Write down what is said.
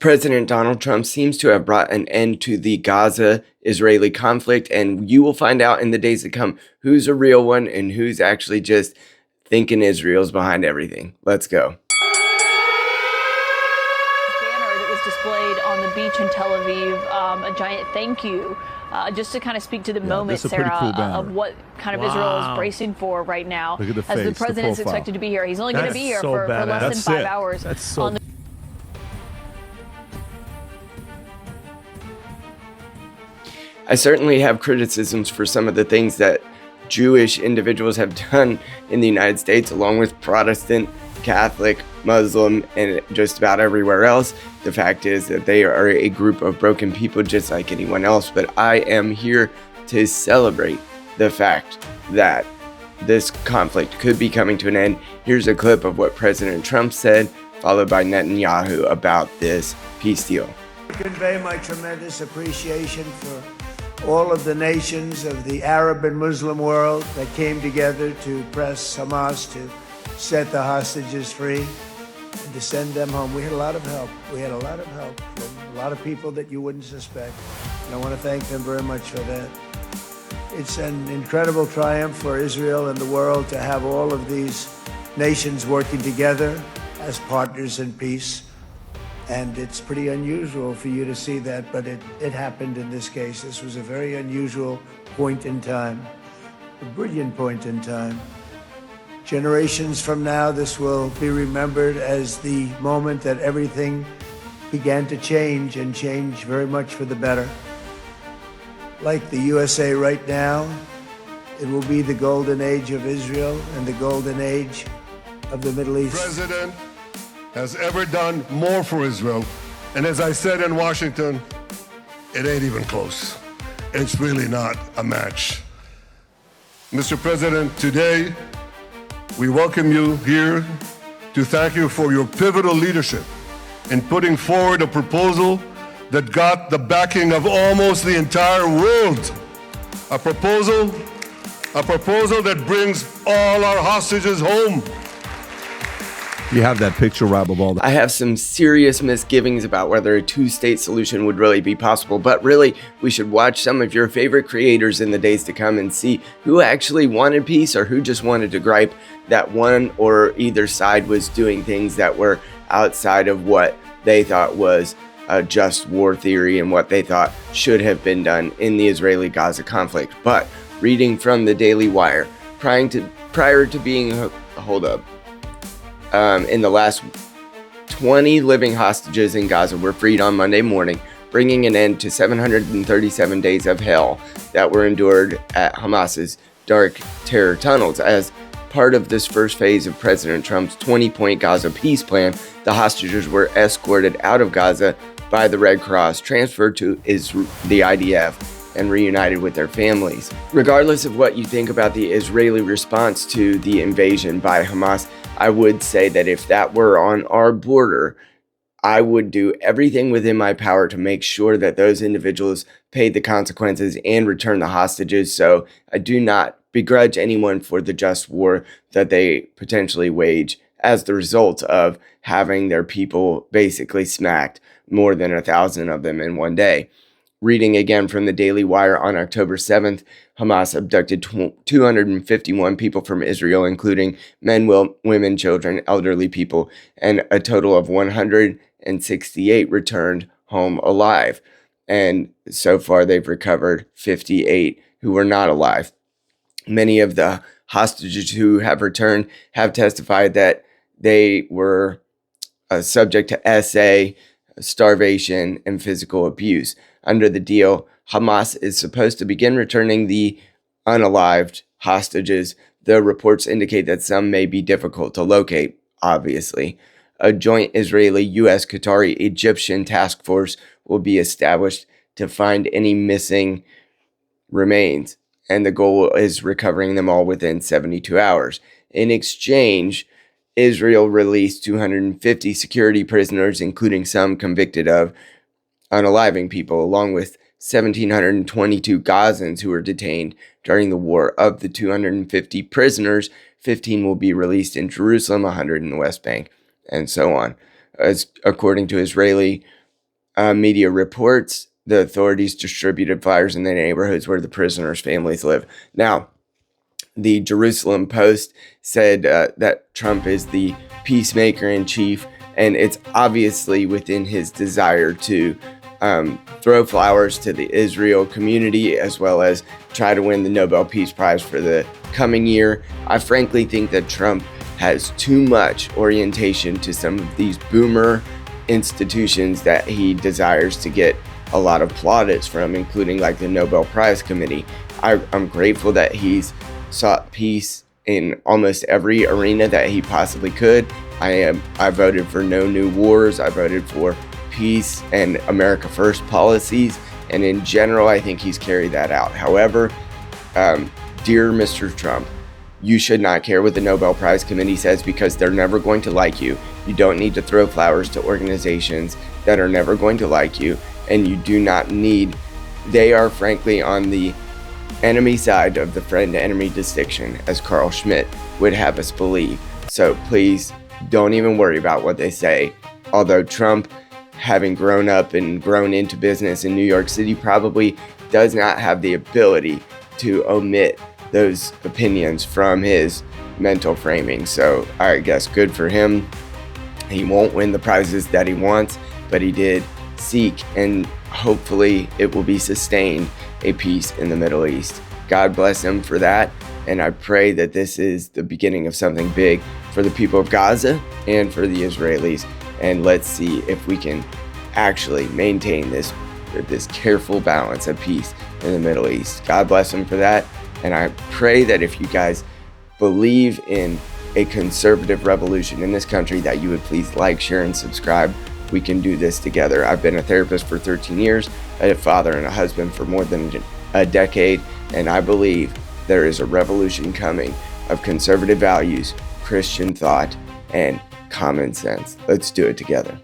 President Donald Trump seems to have brought an end to the Gaza-Israeli conflict, and you will find out in the days to come who's a real one and who's actually just thinking Israel's behind everything. Let's go. Banner that was displayed on the beach in Tel Aviv, a giant thank you, just to kind of speak to the moment, Sarah, cool of what kind of Israel is bracing for right now. Look at the as face, the president's the profile. expected to be here. He's only going to be here for less than 5 hours. That's so on the I certainly have criticisms for some of the things that Jewish individuals have done in the United States, along with Protestant, Catholic, Muslim, and just about everywhere else. The fact is that they are a group of broken people just like anyone else, but I am here to celebrate the fact that this conflict could be coming to an end. Here's a clip of what President Trump said, followed by Netanyahu about this peace deal. I convey my tremendous appreciation for all of the nations of the Arab and Muslim world that came together to press Hamas to set the hostages free and to send them home. We had a lot of help. We had a lot of help from a lot of people that you wouldn't suspect. And I want to thank them very much for that. It's an incredible triumph for Israel and the world to have all of these nations working together as partners in peace. And it's pretty unusual for you to see that, but it happened in this case. This was a very unusual point in time, a brilliant point in time. Generations from now, this will be remembered as the moment that everything began to change, and change very much for the better. Like the USA right now, it will be the golden age of Israel and the golden age of the Middle East. President has ever done more for Israel. And as I said in Washington, it ain't even close. It's really not a match. Mr. President, today, we welcome you here to thank you for your pivotal leadership in putting forward a proposal that got the backing of almost the entire world. A proposal that brings all our hostages home. You have that picture, Rob, of all that. I have some serious misgivings about whether a two-state solution would really be possible, but really, we should watch some of your favorite creators in the days to come and see who actually wanted peace or who just wanted to gripe that one or either side was doing things that were outside of what they thought was a just war theory and what they thought should have been done in the Israeli-Gaza conflict. But reading from the Daily Wire, prior to being in the last 20 living hostages in Gaza were freed on Monday morning, bringing an end to 737 days of hell that were endured at Hamas's dark terror tunnels. As part of this first phase of President Trump's 20-point Gaza peace plan, the hostages were escorted out of Gaza by the Red Cross, transferred to the IDF, and reunited with their families. Regardless of what you think about the Israeli response to the invasion by Hamas, I would say that if that were on our border, I would do everything within my power to make sure that those individuals paid the consequences and return the hostages. So I do not begrudge anyone for the just war that they potentially wage as the result of having their people basically smacked, more than 1,000 of them in one day. Reading again from the Daily Wire on October 7th, Hamas abducted 251 people from Israel, including men, women, children, elderly people, and a total of 168 returned home alive. And so far, they've recovered 58 who were not alive. Many of the hostages who have returned have testified that they were subject to SA, starvation, and physical abuse. Under the deal, Hamas is supposed to begin returning the unalived hostages, though reports indicate that some may be difficult to locate, obviously. A joint Israeli, U.S., Qatari, Egyptian task force will be established to find any missing remains, and the goal is recovering them all within 72 hours. In exchange, Israel released 250 security prisoners, including some convicted of unaliving people, along with 1,722 Gazans who were detained during the war. Of the 250 prisoners, 15 will be released in Jerusalem, 100 in the West Bank, and so on. As according to Israeli media reports, the authorities distributed flyers in the neighborhoods where the prisoners' families live. Now, the Jerusalem Post said that Trump is the peacemaker in chief, and it's obviously within his desire to throw flowers to the Israel community, as well as try to win the Nobel Peace Prize for the coming year. I frankly think that Trump has too much orientation to some of these boomer institutions that he desires to get a lot of plaudits from, including like the Nobel Prize Committee. I'm grateful that he's sought peace in almost every arena that he possibly could. I voted for no new wars. I voted for peace and America First policies, and in general, I think he's carried that out. However, dear Mr. Trump, you should not care what the Nobel Prize Committee says, because they're never going to like you. You don't need to throw flowers to organizations that are never going to like you, and you do not need. They are frankly on the enemy side of the friend-enemy distinction, as Carl Schmitt would have us believe. So please don't even worry about what they say. Although Trump, having grown up and grown into business in New York City, probably does not have the ability to omit those opinions from his mental framing. So I guess good for him. He won't win the prizes that he wants, but he did seek, and hopefully it will be sustained, a peace in the Middle East. God bless him for that, and I pray that this is the beginning of something big for the people of Gaza and for the Israelis. And let's see if we can actually maintain this careful balance of peace in the Middle East. God bless him for that. And I pray that if you guys believe in a conservative revolution in this country, that you would please like, share, and subscribe. We can do this together. I've been a therapist for 13 years, a father and a husband for more than a decade, and I believe there is a revolution coming of conservative values, Christian thought, and common sense. Let's do it together.